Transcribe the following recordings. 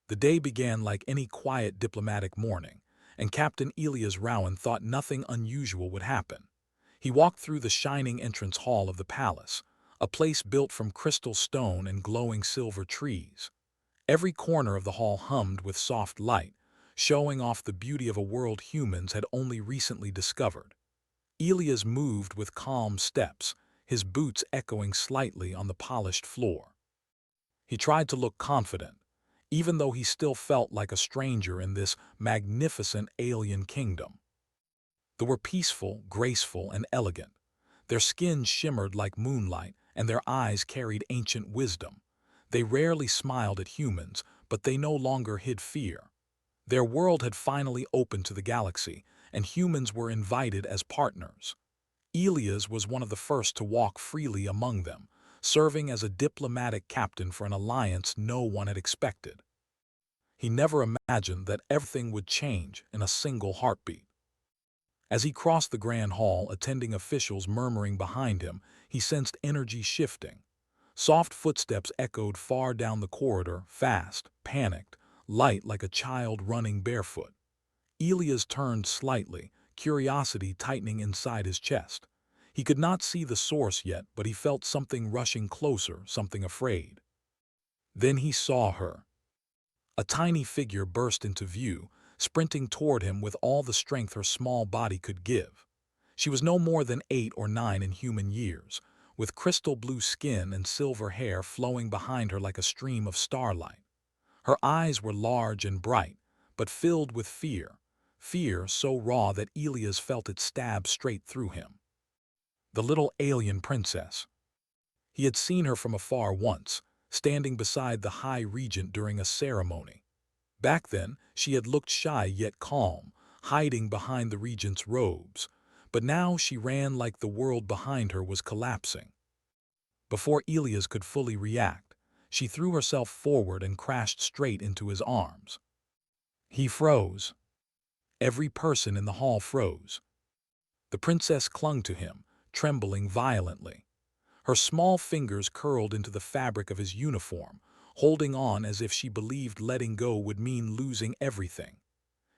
The day began like any quiet diplomatic morning, and Captain Elias Rowan thought nothing unusual would happen. He walked through the shining entrance hall of the palace, a place built from crystal stone and glowing silver trees. Every corner of the hall hummed with soft light, showing off the beauty of a world humans had only recently discovered. Elias moved with calm steps, his boots echoing slightly on the polished floor. He tried to look confident, even though he still felt like a stranger in this magnificent alien kingdom. They were peaceful, graceful, and elegant. Their skin shimmered like moonlight, and their eyes carried ancient wisdom. They rarely smiled at humans, but they no longer hid fear. Their world had finally opened to the galaxy, and humans were invited as partners. Elias was one of the first to walk freely among them, serving as a diplomatic captain for an alliance no one had expected. He never imagined that everything would change in a single heartbeat. As he crossed the grand hall, attending officials murmuring behind him, he sensed energy shifting. Soft footsteps echoed far down the corridor, fast, panicked, light like a child running barefoot. Elias turned slightly, curiosity tightening inside his chest. He could not see the source yet, but he felt something rushing closer, something afraid. Then he saw her. A tiny figure burst into view, sprinting toward him with all the strength her small body could give. She was no more than 8 or 9 in human years, with crystal blue skin and silver hair flowing behind her like a stream of starlight. Her eyes were large and bright, but filled with fear so raw that Elias felt it stab straight through him. The little alien princess. He had seen her from afar once, standing beside the High Regent during a ceremony. Back then, she had looked shy yet calm, hiding behind the regent's robes, but now she ran like the world behind her was collapsing. Before Elias could fully react, she threw herself forward and crashed straight into his arms. He froze. Every person in the hall froze. The princess clung to him, trembling violently. Her small fingers curled into the fabric of his uniform, holding on as if she believed letting go would mean losing everything.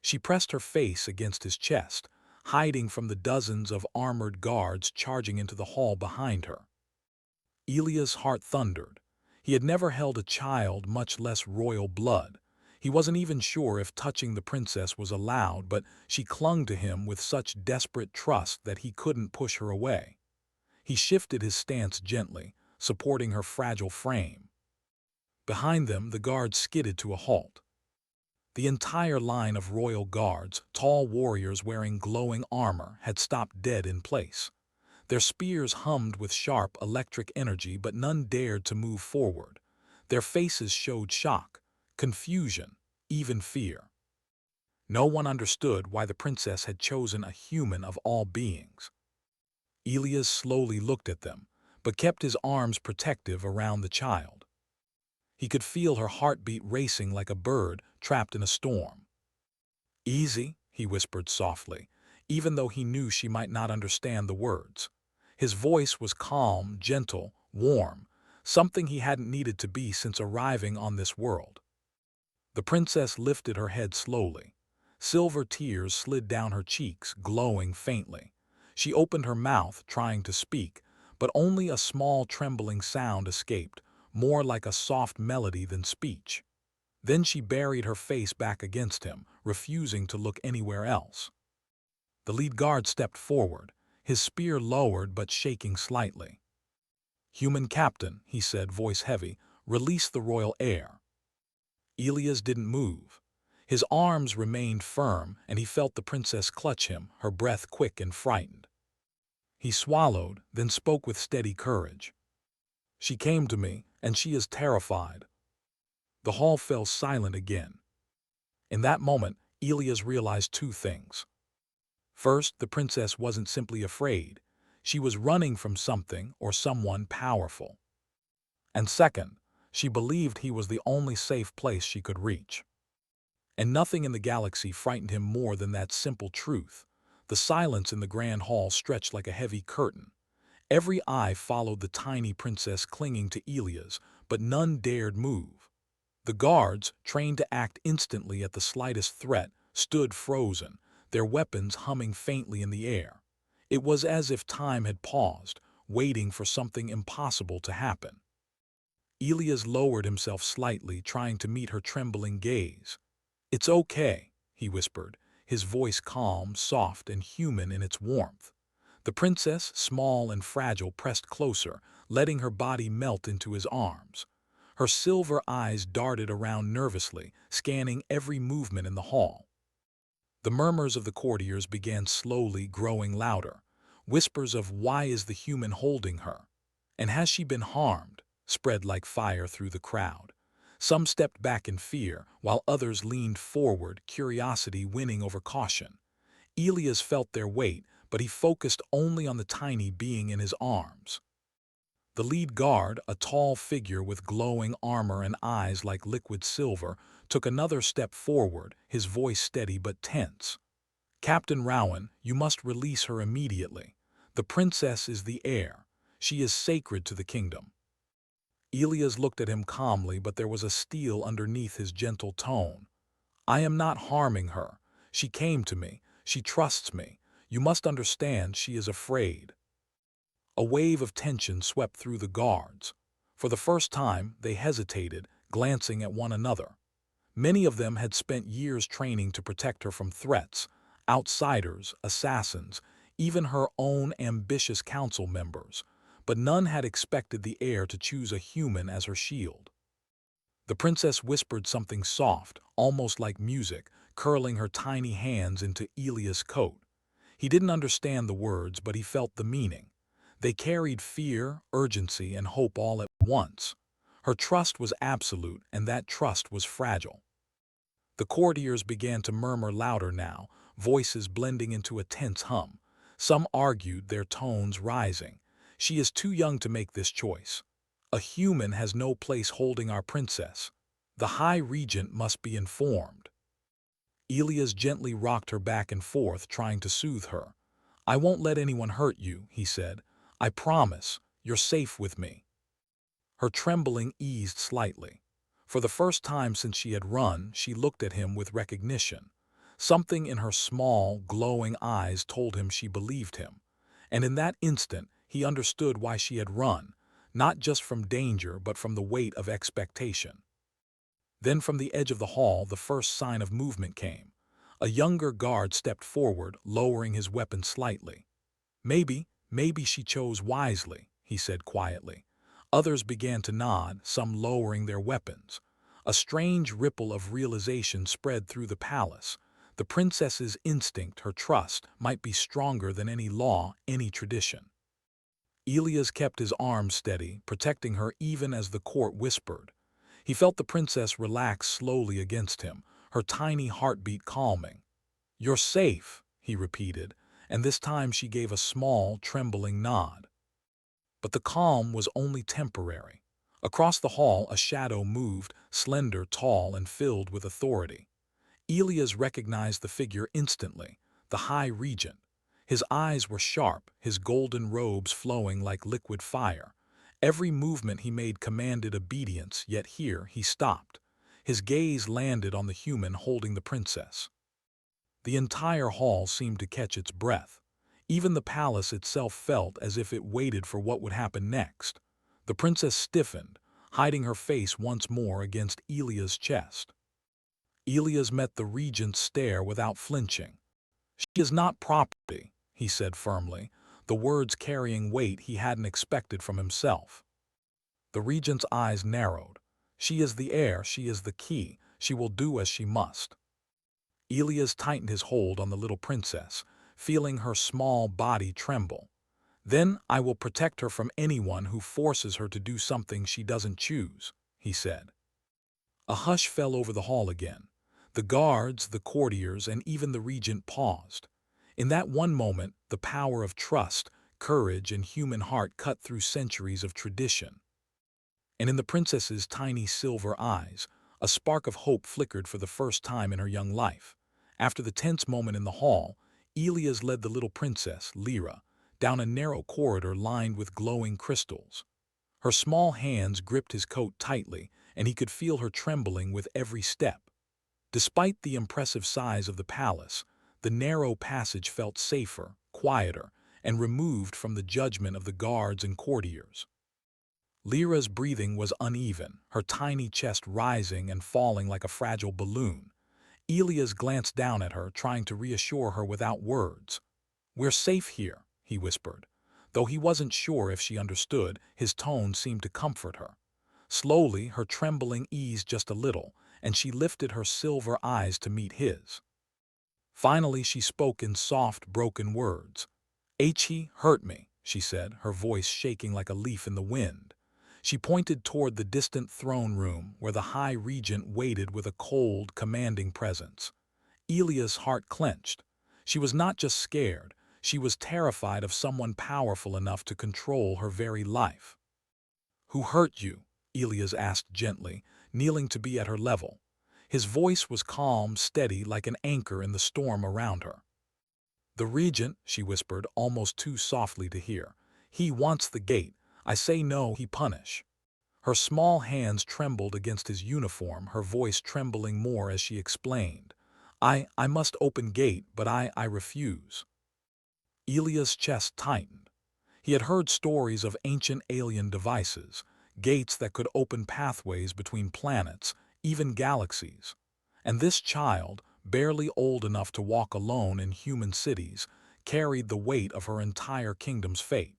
She pressed her face against his chest, hiding from the dozens of armored guards charging into the hall behind her. Elias' heart thundered. He had never held a child, much less royal blood. He wasn't even sure if touching the princess was allowed, but she clung to him with such desperate trust that he couldn't push her away. He shifted his stance gently, supporting her fragile frame. Behind them, the guards skidded to a halt. The entire line of royal guards, tall warriors wearing glowing armor, had stopped dead in place. Their spears hummed with sharp electric energy, but none dared to move forward. Their faces showed shock, confusion, even fear. No one understood why the princess had chosen a human of all beings. Elias slowly looked at them, but kept his arms protective around the child. He could feel her heartbeat racing like a bird trapped in a storm. "Easy," he whispered softly, even though he knew she might not understand the words. His voice was calm, gentle, warm, something he hadn't needed to be since arriving on this world. The princess lifted her head slowly. Silver tears slid down her cheeks, glowing faintly. She opened her mouth, trying to speak, but only a small trembling sound escaped, more like a soft melody than speech. Then she buried her face back against him, refusing to look anywhere else. The lead guard stepped forward, his spear lowered but shaking slightly. "Human captain," he said, voice heavy, "release the royal heir." Elias didn't move. His arms remained firm, and he felt the princess clutch him, her breath quick and frightened. He swallowed, then spoke with steady courage. "She came to me, and she is terrified." The hall fell silent again. In that moment, Elias realized two things. First, the princess wasn't simply afraid. She was running from something or someone powerful. And second, she believed he was the only safe place she could reach. And nothing in the galaxy frightened him more than that simple truth. The silence in the grand hall stretched like a heavy curtain. Every eye followed the tiny princess clinging to Elias, but none dared move. The guards, trained to act instantly at the slightest threat, stood frozen, their weapons humming faintly in the air. It was as if time had paused, waiting for something impossible to happen. Elias lowered himself slightly, trying to meet her trembling gaze. "It's okay," he whispered, his voice calm, soft, and human in its warmth. The princess, small and fragile, pressed closer, letting her body melt into his arms. Her silver eyes darted around nervously, scanning every movement in the hall. The murmurs of the courtiers began slowly growing louder. Whispers of "Why is the human holding her?" and "Has she been harmed?" spread like fire through the crowd. Some stepped back in fear, while others leaned forward, curiosity winning over caution. Elias felt their weight, but he focused only on the tiny being in his arms. The lead guard, a tall figure with glowing armor and eyes like liquid silver, took another step forward, his voice steady but tense. "Captain Rowan, you must release her immediately. The princess is the heir. She is sacred to the kingdom." Elias looked at him calmly, but there was a steel underneath his gentle tone. "I am not harming her. She came to me. She trusts me. You must understand she is afraid." A wave of tension swept through the guards. For the first time, they hesitated, glancing at one another. Many of them had spent years training to protect her from threats, outsiders, assassins, even her own ambitious council members, but none had expected the heir to choose a human as her shield. The princess whispered something soft, almost like music, curling her tiny hands into Elias' coat. He didn't understand the words, but he felt the meaning. They carried fear, urgency, and hope all at once. Her trust was absolute, and that trust was fragile. The courtiers began to murmur louder now, voices blending into a tense hum. Some argued, their tones rising. "She is too young to make this choice. A human has no place holding our princess. The High Regent must be informed." Elias gently rocked her back and forth, trying to soothe her. "I won't let anyone hurt you," he said. "I promise, you're safe with me." Her trembling eased slightly. For the first time since she had run, she looked at him with recognition. Something in her small, glowing eyes told him she believed him. And in that instant, he understood why she had run, not just from danger, but from the weight of expectation. Then from the edge of the hall, the first sign of movement came. A younger guard stepped forward, lowering his weapon slightly. Maybe she chose wisely," he said quietly. Others began to nod, some lowering their weapons. A strange ripple of realization spread through the palace. The princess's instinct, her trust, might be stronger than any law, any tradition. Elias kept his arms steady, protecting her even as the court whispered. He felt the princess relax slowly against him, her tiny heartbeat calming. "You're safe," he repeated, and this time she gave a small, trembling nod. But the calm was only temporary. Across the hall, a shadow moved, slender, tall, and filled with authority. Elias recognized the figure instantly, the High Regent. His eyes were sharp, his golden robes flowing like liquid fire. Every movement he made commanded obedience, yet here he stopped. His gaze landed on the human holding the princess. The entire hall seemed to catch its breath. Even the palace itself felt as if it waited for what would happen next. The princess stiffened, hiding her face once more against Elias' chest. Elias met the regent's stare without flinching. "She is not property," he said firmly, the words carrying weight he hadn't expected from himself. The regent's eyes narrowed. "She is the heir, she is the key, she will do as she must." Elias tightened his hold on the little princess, feeling her small body tremble. "Then I will protect her from anyone who forces her to do something she doesn't choose," he said. A hush fell over the hall again. The guards, the courtiers, and even the regent paused. In that one moment, the power of trust, courage, and human heart cut through centuries of tradition. And in the princess's tiny silver eyes, a spark of hope flickered for the first time in her young life. After the tense moment in the hall, Elias led the little princess, Lyra, down a narrow corridor lined with glowing crystals. Her small hands gripped his coat tightly, and he could feel her trembling with every step. Despite the impressive size of the palace, the narrow passage felt safer, quieter, and removed from the judgment of the guards and courtiers. Lyra's breathing was uneven, her tiny chest rising and falling like a fragile balloon. Elias glanced down at her, trying to reassure her without words. "We're safe here," he whispered. Though he wasn't sure if she understood, his tone seemed to comfort her. Slowly, her trembling eased just a little, and she lifted her silver eyes to meet his. Finally, she spoke in soft, broken words. "He hurt me," she said, her voice shaking like a leaf in the wind. She pointed toward the distant throne room where the High Regent waited with a cold, commanding presence. Elia's heart clenched. She was not just scared, she was terrified of someone powerful enough to control her very life. "Who hurt you?" Elias asked gently, kneeling to be at her level. His voice was calm, steady, like an anchor in the storm around her. "The Regent," she whispered, almost too softly to hear. "He wants the gate. I say no, he punish." Her small hands trembled against his uniform, her voice trembling more as she explained. I must open gate, but I refuse." Elia's chest tightened. He had heard stories of ancient alien devices, gates that could open pathways between planets, even galaxies. And this child, barely old enough to walk alone in human cities, carried the weight of her entire kingdom's fate.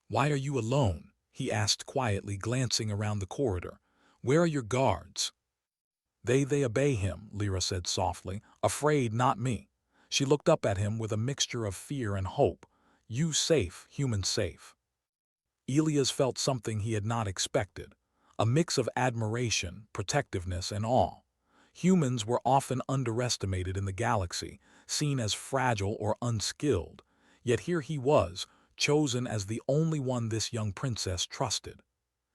"Why are you alone?" he asked quietly, glancing around the corridor. "Where are your guards?" They obey him," Lyra said softly. "Afraid, not me." She looked up at him with a mixture of fear and hope. "You safe, human safe." Elias felt something he had not expected, a mix of admiration, protectiveness, and awe. Humans were often underestimated in the galaxy, seen as fragile or unskilled, yet here he was, chosen as the only one this young princess trusted.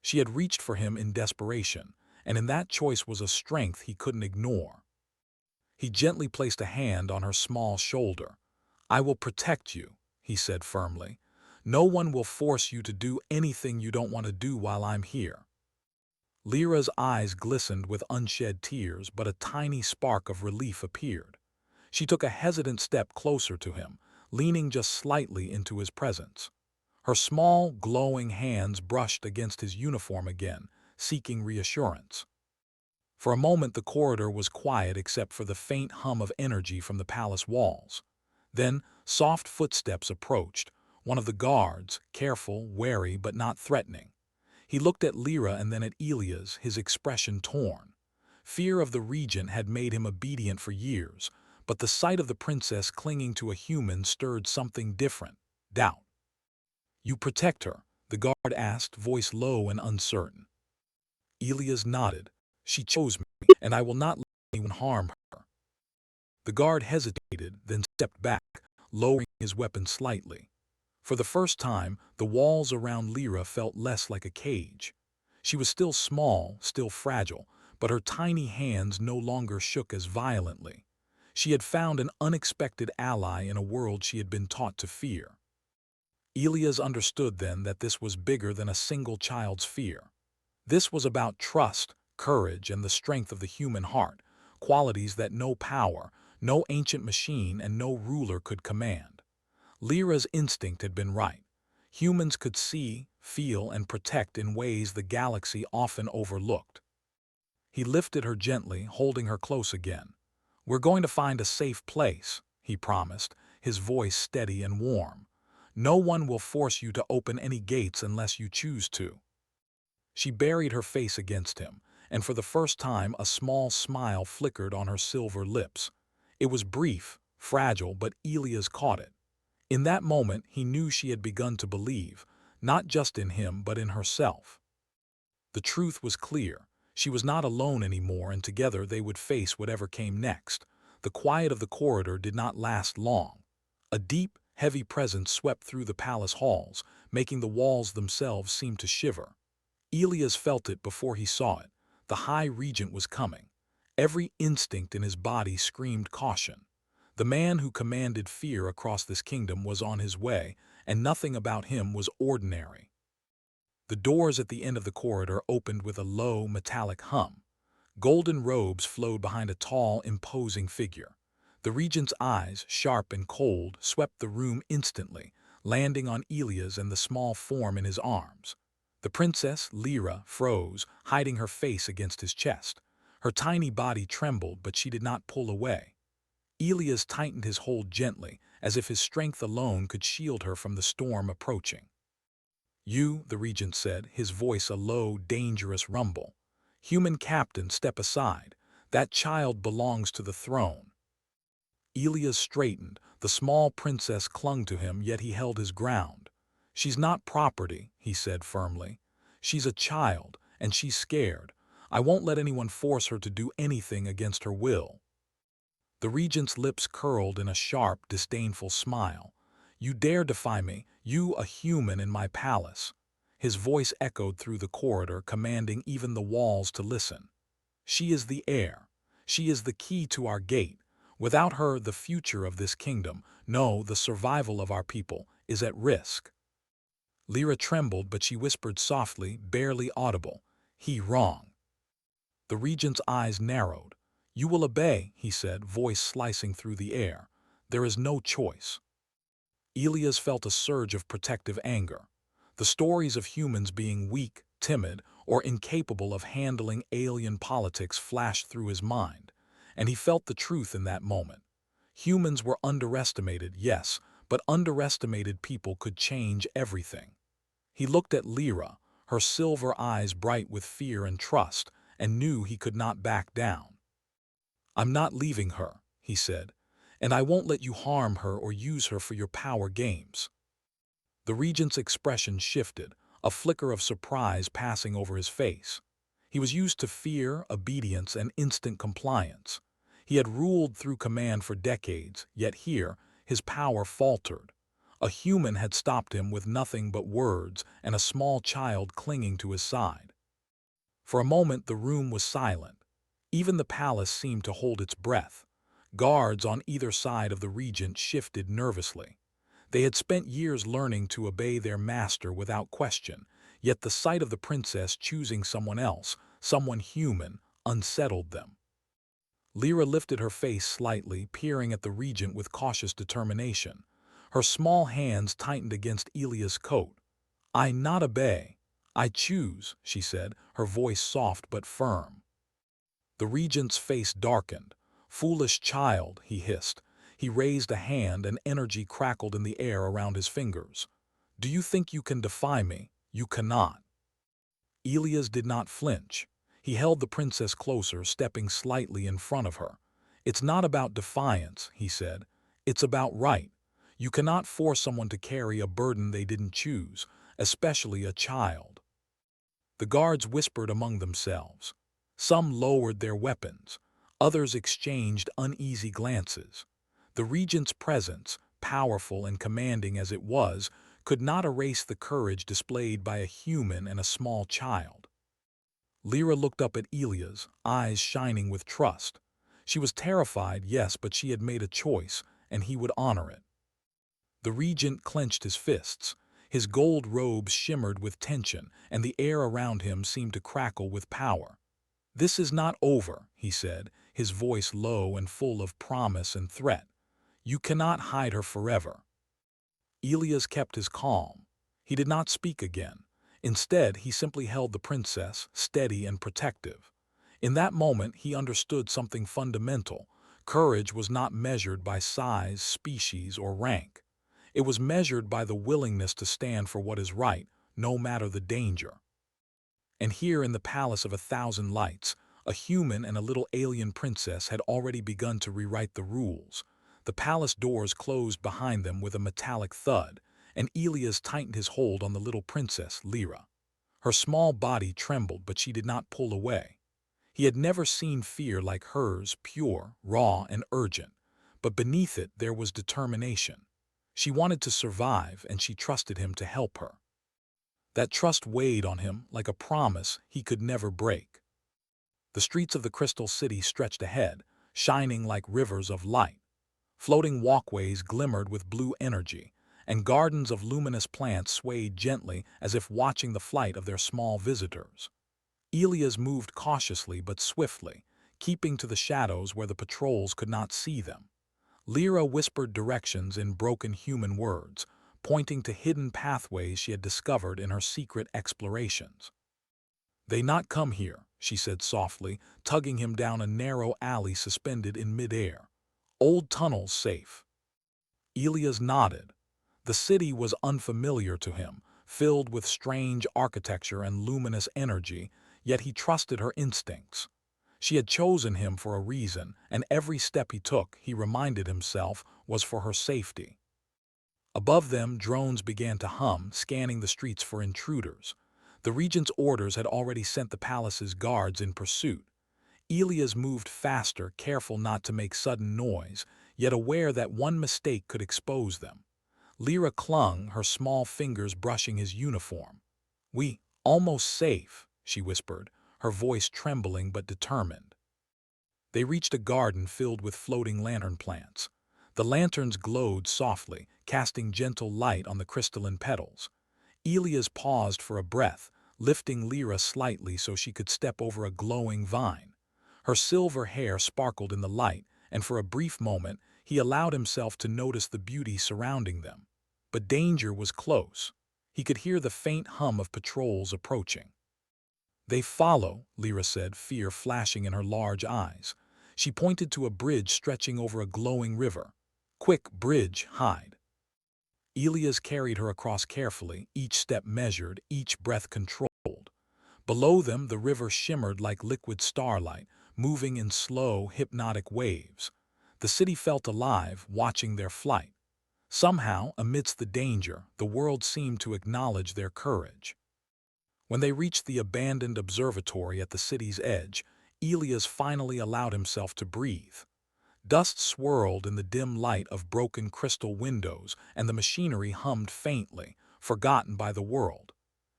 She had reached for him in desperation, and in that choice was a strength he couldn't ignore. He gently placed a hand on her small shoulder. "I will protect you," he said firmly. "No one will force you to do anything you don't want to do while I'm here." Lyra's eyes glistened with unshed tears, but a tiny spark of relief appeared. She took a hesitant step closer to him, leaning just slightly into his presence. Her small, glowing hands brushed against his uniform again, seeking reassurance. For a moment the corridor was quiet except for the faint hum of energy from the palace walls. Then soft footsteps approached, one of the guards, careful, wary, but not threatening. He looked at Lyra and then at Elias, his expression torn. Fear of the regent had made him obedient for years, but the sight of the princess clinging to a human stirred something different, doubt. "You protect her?" the guard asked, voice low and uncertain. Elias nodded. "She chose me, and I will not let anyone harm her." The guard hesitated, then stepped back, lowering his weapon slightly. For the first time, the walls around Lyra felt less like a cage. She was still small, still fragile, but her tiny hands no longer shook as violently. She had found an unexpected ally in a world she had been taught to fear. Elias understood then that this was bigger than a single child's fear. This was about trust, courage, and the strength of the human heart, qualities that no power, no ancient machine, and no ruler could command. Lyra's instinct had been right. Humans could see, feel, and protect in ways the galaxy often overlooked. He lifted her gently, holding her close again. "We're going to find a safe place," he promised, his voice steady and warm. "No one will force you to open any gates unless you choose to." She buried her face against him, and for the first time a small smile flickered on her silver lips. It was brief, fragile, but Elias caught it. In that moment he knew she had begun to believe, not just in him but in herself. The truth was clear. She was not alone anymore, and together they would face whatever came next. The quiet of the corridor did not last long. A deep, heavy presence swept through the palace halls, making the walls themselves seem to shiver. Elias felt it before he saw it. The High Regent was coming. Every instinct in his body screamed caution. The man who commanded fear across this kingdom was on his way, and nothing about him was ordinary. The doors at the end of the corridor opened with a low, metallic hum. Golden robes flowed behind a tall, imposing figure. The regent's eyes, sharp and cold, swept the room instantly, landing on Elias and the small form in his arms. The princess, Lyra, froze, hiding her face against his chest. Her tiny body trembled, but she did not pull away. Elias tightened his hold gently, as if his strength alone could shield her from the storm approaching. "You," the regent said, his voice a low, dangerous rumble. "Human captain, step aside. That child belongs to the throne." Elias straightened. The small princess clung to him, yet he held his ground. "She's not property," he said firmly. "She's a child, and she's scared. I won't let anyone force her to do anything against her will." The regent's lips curled in a sharp, disdainful smile. "You dare defy me, you a human in my palace." His voice echoed through the corridor, commanding even the walls to listen. "She is the heir. She is the key to our gate. Without her, the future of this kingdom, no, the survival of our people, is at risk." Lyra trembled, but she whispered softly, barely audible, "He wrong." The regent's eyes narrowed. "You will obey," he said, voice slicing through the air. "There is no choice." Elias felt a surge of protective anger. The stories of humans being weak, timid, or incapable of handling alien politics flashed through his mind, and he felt the truth in that moment. Humans were underestimated, yes, but underestimated people could change everything. He looked at Lyra, her silver eyes bright with fear and trust, and knew he could not back down. "I'm not leaving her," he said, "and I won't let you harm her or use her for your power games." The regent's expression shifted, a flicker of surprise passing over his face. He was used to fear, obedience, and instant compliance. He had ruled through command for decades, yet here, his power faltered. A human had stopped him with nothing but words and a small child clinging to his side. For a moment the room was silent. Even the palace seemed to hold its breath. Guards on either side of the regent shifted nervously. They had spent years learning to obey their master without question, yet the sight of the princess choosing someone else, someone human, unsettled them. Lyra lifted her face slightly, peering at the regent with cautious determination. Her small hands tightened against Elia's coat. "I not obey. I choose," she said, her voice soft but firm. The regent's face darkened. "Foolish child," he hissed. He raised a hand, and energy crackled in the air around his fingers. "Do you think you can defy me? You cannot." Elias did not flinch. He held the princess closer, stepping slightly in front of her. "It's not about defiance," he said. "It's about right. You cannot force someone to carry a burden they didn't choose, especially a child." The guards whispered among themselves. Some lowered their weapons. Others exchanged uneasy glances. The regent's presence, powerful and commanding as it was, could not erase the courage displayed by a human and a small child. Lyra looked up at Elias, eyes shining with trust. She was terrified, yes, but she had made a choice, and he would honor it. The regent clenched his fists. His gold robes shimmered with tension, and the air around him seemed to crackle with power. "This is not over," he said, his voice low and full of promise and threat. "You cannot hide her forever." Elias kept his calm. He did not speak again. Instead, he simply held the princess, steady and protective. In that moment, he understood something fundamental. Courage was not measured by size, species, or rank. It was measured by the willingness to stand for what is right, no matter the danger. And here in the Palace of 1,000 Lights, a human and a little alien princess had already begun to rewrite the rules. The palace doors closed behind them with a metallic thud, and Elias tightened his hold on the little princess, Lyra. Her small body trembled, but she did not pull away. He had never seen fear like hers, pure, raw, and urgent. But beneath it there was determination. She wanted to survive, and she trusted him to help her. That trust weighed on him like a promise he could never break. The streets of the Crystal City stretched ahead, shining like rivers of light. Floating walkways glimmered with blue energy, and gardens of luminous plants swayed gently as if watching the flight of their small visitors. Elias moved cautiously but swiftly, keeping to the shadows where the patrols could not see them. Lyra whispered directions in broken human words, pointing to hidden pathways she had discovered in her secret explorations. "They not come here," she said softly, tugging him down a narrow alley suspended in midair. "Old tunnels safe." Elias nodded. The city was unfamiliar to him, filled with strange architecture and luminous energy, yet he trusted her instincts. She had chosen him for a reason, and every step he took, he reminded himself, was for her safety. Above them, drones began to hum, scanning the streets for intruders. The regent's orders had already sent the palace's guards in pursuit. Elias moved faster, careful not to make sudden noise, yet aware that one mistake could expose them. Lyra clung, her small fingers brushing his uniform. "We, almost safe," she whispered, her voice trembling but determined. They reached a garden filled with floating lantern plants. The lanterns glowed softly, casting gentle light on the crystalline petals. Elias paused for a breath, lifting Lyra slightly so she could step over a glowing vine. Her silver hair sparkled in the light, and for a brief moment he allowed himself to notice the beauty surrounding them. But danger was close. He could hear the faint hum of patrols approaching. "They follow," Lyra said, fear flashing in her large eyes. She pointed to a bridge stretching over a glowing river. "Quick, bridge, hide." Elias carried her across carefully, each step measured, each breath controlled. Below them, the river shimmered like liquid starlight, moving in slow, hypnotic waves. The city felt alive, watching their flight. Somehow, amidst the danger, the world seemed to acknowledge their courage. When they reached the abandoned observatory at the city's edge, Elias finally allowed himself to breathe. Dust swirled in the dim light of broken crystal windows, and the machinery hummed faintly, forgotten by the world.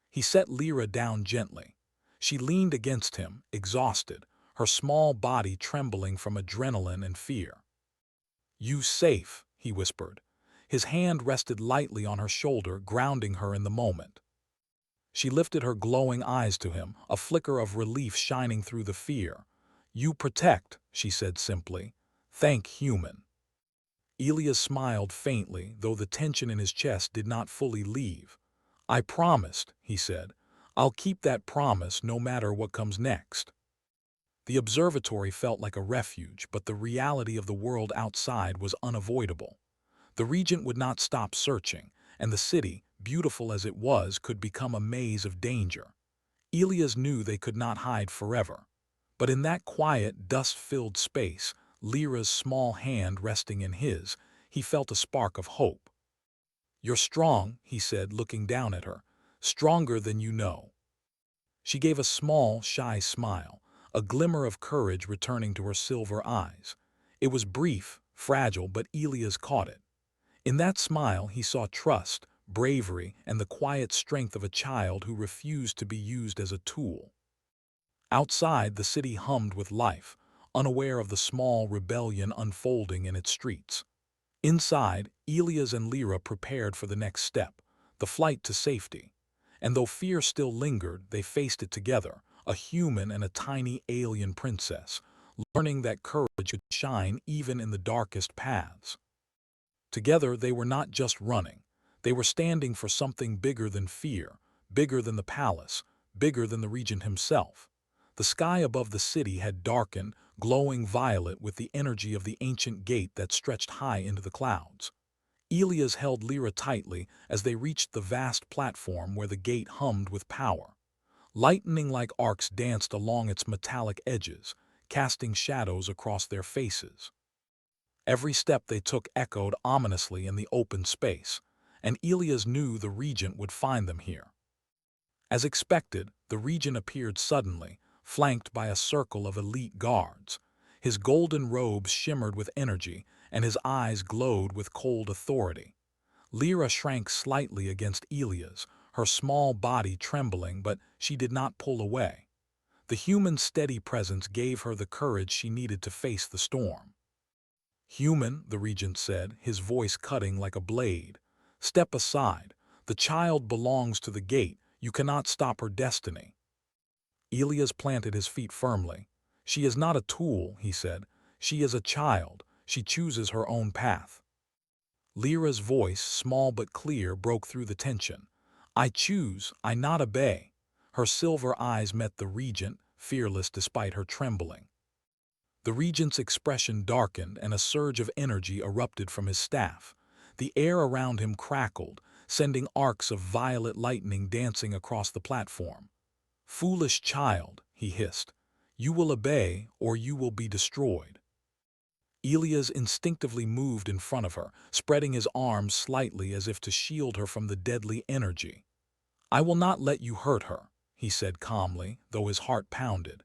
He set Lyra down gently. She leaned against him, exhausted, her small body trembling from adrenaline and fear. "You safe," he whispered. His hand rested lightly on her shoulder, grounding her in the moment. She lifted her glowing eyes to him, a flicker of relief shining through the fear. "You protect," she said simply. "Thank human." Elias smiled faintly, though the tension in his chest did not fully leave. "I promised," he said. "I'll keep that promise no matter what comes next." The observatory felt like a refuge, but the reality of the world outside was unavoidable. The regent would not stop searching, and the city, beautiful as it was, could become a maze of danger. Elias knew they could not hide forever. But in that quiet, dust-filled space, Lyra's small hand resting in his, he felt a spark of hope. "You're strong," he said, looking down at her. "Stronger than you know." She gave a small, shy smile, a glimmer of courage returning to her silver eyes. It was brief, fragile, but Elias caught it. In that smile he saw trust, bravery, and the quiet strength of a child who refused to be used as a tool. Outside, the city hummed with life, unaware of the small rebellion unfolding in its streets. Inside, Elias and Lyra prepared for the next step, the flight to safety. And though fear still lingered, they faced it together, a human and a tiny alien princess, learning that courage could shine even in the darkest paths. Together, they were not just running. They were standing for something bigger than fear, bigger than the palace, bigger than the regent himself. The sky above the city had darkened, glowing violet with the energy of the ancient gate that stretched high into the clouds. Elias held Lyra tightly as they reached the vast platform where the gate hummed with power. Lightning like arcs danced along its metallic edges, casting shadows across their faces. Every step they took echoed ominously in the open space, and Elias knew the regent would find them here. As expected, the regent appeared suddenly, flanked by a circle of elite guards. His golden robes shimmered with energy, and his eyes glowed with cold authority. Lyra shrank slightly against Elias, her small body trembling, but she did not pull away. The human's steady presence gave her the courage she needed to face the storm. "Human," the regent said, his voice cutting like a blade. "Step aside. The child belongs to the gate. You cannot stop her destiny." Elias planted his feet firmly. "She is not a tool," he said. "She is a child. She chooses her own path." Lyra's voice, small but clear, broke through the tension. "I choose, I not obey." Her silver eyes met the regent, fearless despite her trembling. The regent's expression darkened and a surge of energy erupted from his staff. The air around him crackled, sending arcs of violet lightning dancing across the platform. "Foolish child," he hissed. "You will obey or you will be destroyed." Elias instinctively moved in front of her, spreading his arms slightly as if to shield her from the deadly energy. "I will not let you hurt her," he said calmly, though his heart pounded.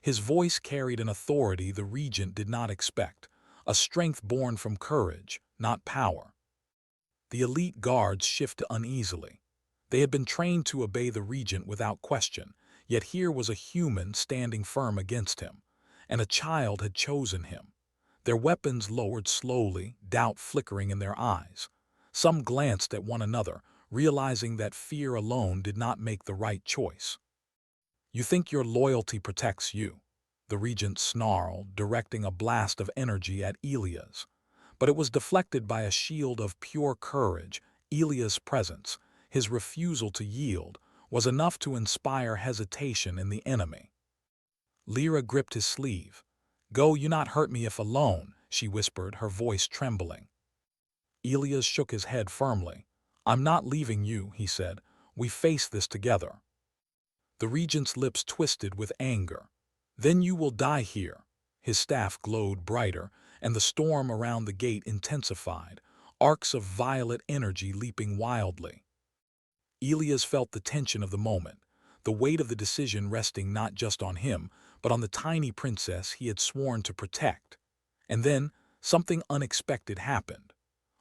His voice carried an authority the regent did not expect, a strength born from courage, not power. The elite guards shifted uneasily. They had been trained to obey the regent without question, yet here was a human standing firm against him, and a child had chosen him. Their weapons lowered slowly, doubt flickering in their eyes. Some glanced at one another, realizing that fear alone did not make the right choice. "You think your loyalty protects you," the regent snarled, directing a blast of energy at Elias. But it was deflected by a shield of pure courage. Elias' presence, his refusal to yield, was enough to inspire hesitation in the enemy. Lyra gripped his sleeve. "Go, you not hurt me if alone," she whispered, her voice trembling. Elias shook his head firmly. "I'm not leaving you," he said. "We face this together." The regent's lips twisted with anger. "Then you will die here." His staff glowed brighter, and the storm around the gate intensified, arcs of violet energy leaping wildly. Elias felt the tension of the moment, the weight of the decision resting not just on him, but on the tiny princess he had sworn to protect. And then, something unexpected happened.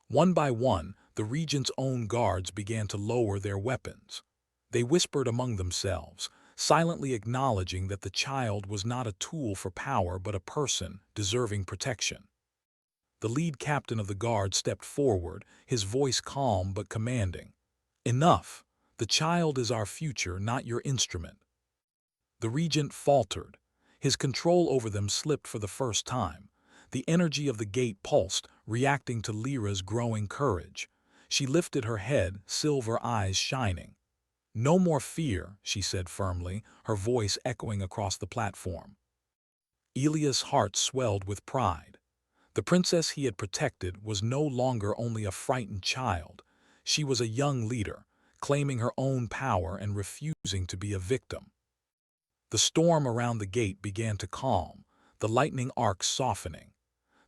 One by one, the regent's own guards began to lower their weapons. They whispered among themselves, silently acknowledging that the child was not a tool for power but a person deserving protection. The lead captain of the guard stepped forward, his voice calm but commanding. "Enough! The child is our future, not your instrument." The regent faltered. His control over them slipped for the first time. The energy of the gate pulsed, reacting to Lyra's growing courage. She lifted her head, silver eyes shining. "No more fear," she said firmly, her voice echoing across the platform. Elias' heart swelled with pride. The princess he had protected was no longer only a frightened child. She was a young leader, claiming her own power and refusing to be a victim. The storm around the gate began to calm, the lightning arcs softening.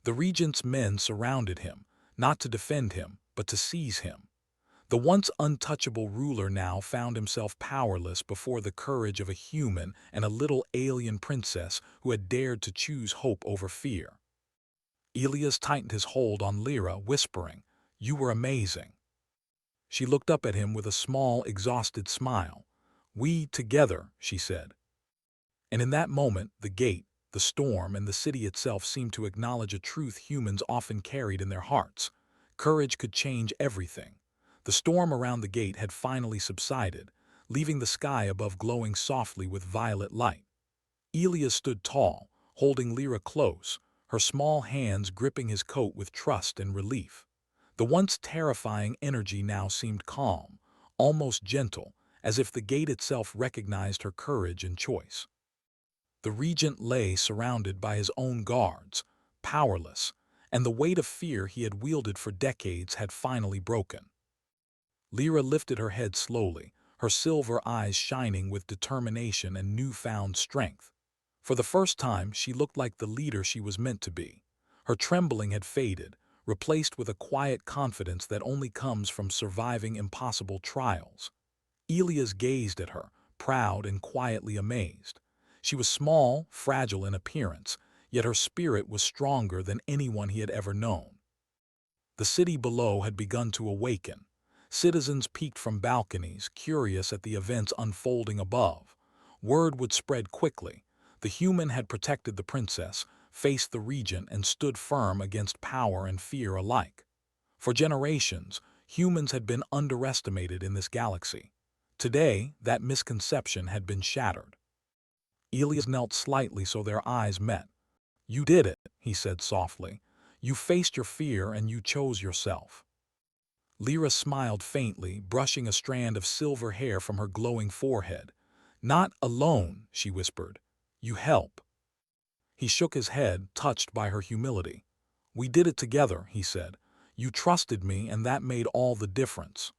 The regent's men surrounded him, not to defend him, but to seize him. The once untouchable ruler now found himself powerless before the courage of a human and a little alien princess who had dared to choose hope over fear. Elias tightened his hold on Lyra, whispering, "You were amazing." She looked up at him with a small, exhausted smile. "We together," she said. And in that moment, the gate, the storm, and the city itself seemed to acknowledge a truth humans often carried in their hearts. Courage could change everything. The storm around the gate had finally subsided, leaving the sky above glowing softly with violet light. Elias stood tall, holding Lyra close, her small hands gripping his coat with trust and relief. The once terrifying energy now seemed calm, almost gentle, as if the gate itself recognized her courage and choice. The regent lay surrounded by his own guards, powerless, and the weight of fear he had wielded for decades had finally broken. Lyra lifted her head slowly, her silver eyes shining with determination and newfound strength. For the first time, she looked like the leader she was meant to be. Her trembling had faded, replaced with a quiet confidence that only comes from surviving impossible trials. Elias gazed at her, proud and quietly amazed. She was small, fragile in appearance, yet her spirit was stronger than anyone he had ever known. The city below had begun to awaken. Citizens peeked from balconies, curious at the events unfolding above. Word would spread quickly. The human had protected the princess, faced the regent, and stood firm against power and fear alike. For generations, Humans had been underestimated in this galaxy. Today, that misconception had been shattered. Elias knelt slightly so their eyes met. "You did it," he said softly. "You faced your fear and you chose yourself." Lyra smiled faintly, brushing a strand of silver hair from her glowing forehead. "Not alone," she whispered. "You help." He shook his head, touched by her humility. "We did it together," he said. "You trusted me, and that made all the difference."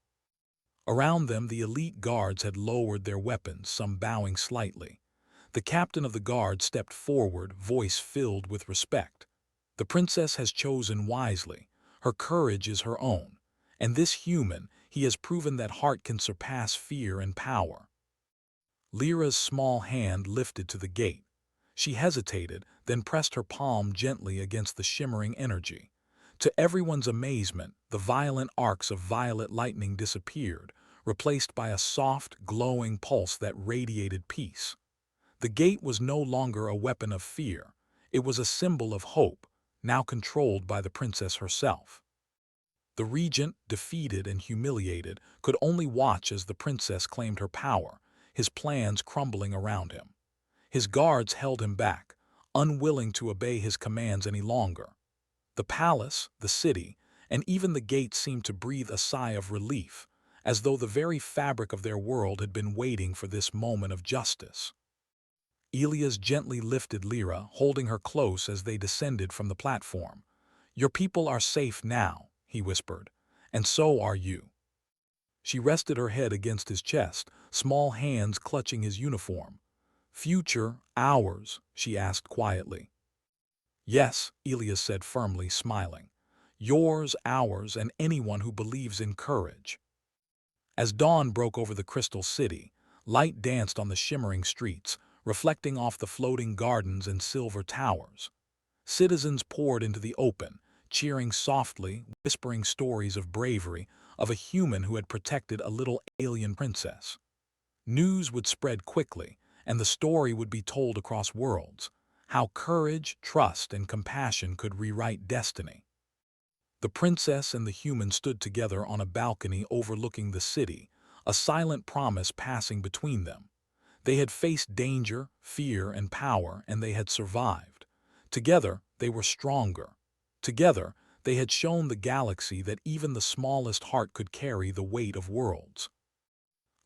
Around them, the elite guards had lowered their weapons, some bowing slightly. The captain of the guard stepped forward, voice filled with respect. "The princess has chosen wisely. Her courage is her own. And this human, he has proven that heart can surpass fear and power." Lyra's small hand lifted to the gate. She hesitated, then pressed her palm gently against the shimmering energy. To everyone's amazement, the violent arcs of violet lightning disappeared, replaced by a soft, glowing pulse that radiated peace. The gate was no longer a weapon of fear. It was a symbol of hope, now controlled by the princess herself. The regent, defeated and humiliated, could only watch as the princess claimed her power, his plans crumbling around him. His guards held him back, unwilling to obey his commands any longer. The palace, the city, and even the gate seemed to breathe a sigh of relief, as though the very fabric of their world had been waiting for this moment of justice. Elias gently lifted Lyra, holding her close as they descended from the platform. "Your people are safe now," he whispered, "and so are you." She rested her head against his chest, small hands clutching his uniform. "Future, ours?" she asked quietly. "Yes," Elias said firmly, smiling. "Yours, ours, and anyone who believes in courage." As dawn broke over the crystal city, light danced on the shimmering streets, reflecting off the floating gardens and silver towers. Citizens poured into the open, cheering softly, whispering stories of bravery, of a human who had protected a little alien princess. News would spread quickly, and the story would be told across worlds, how courage, trust, and compassion could rewrite destiny. The princess and the human stood together on a balcony overlooking the city, a silent promise passing between them. They had faced danger, fear, and power, and they had survived. Together, they were stronger. Together, they had shown the galaxy that even the smallest heart could carry the weight of worlds.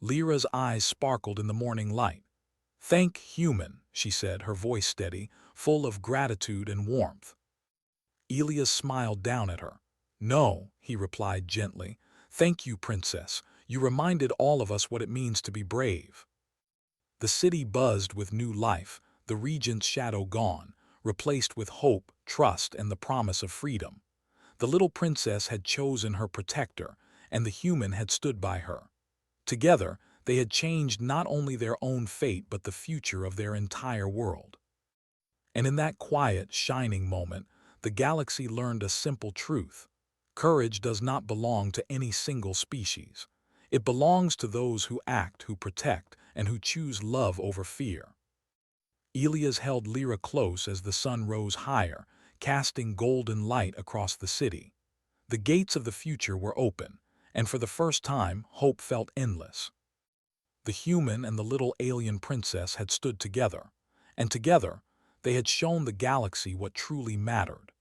Lyra's eyes sparkled in the morning light. "Thank human," she said, her voice steady, full of gratitude and warmth. Elias smiled down at her. "No," he replied gently. "Thank you, princess. You reminded all of us what it means to be brave." The city buzzed with new life, the regent's shadow gone, replaced with hope, trust, and the promise of freedom. The little princess had chosen her protector, and the human had stood by her. Together, they had changed not only their own fate but the future of their entire world. And in that quiet, shining moment, the galaxy learned a simple truth. Courage does not belong to any single species. It belongs to those who act, who protect, and who choose love over fear. Elias held Lyra close as the sun rose higher, casting golden light across the city. The gates of the future were open, and for the first time, hope felt endless. The human and the little alien princess had stood together, and together, they had shown the galaxy what truly mattered.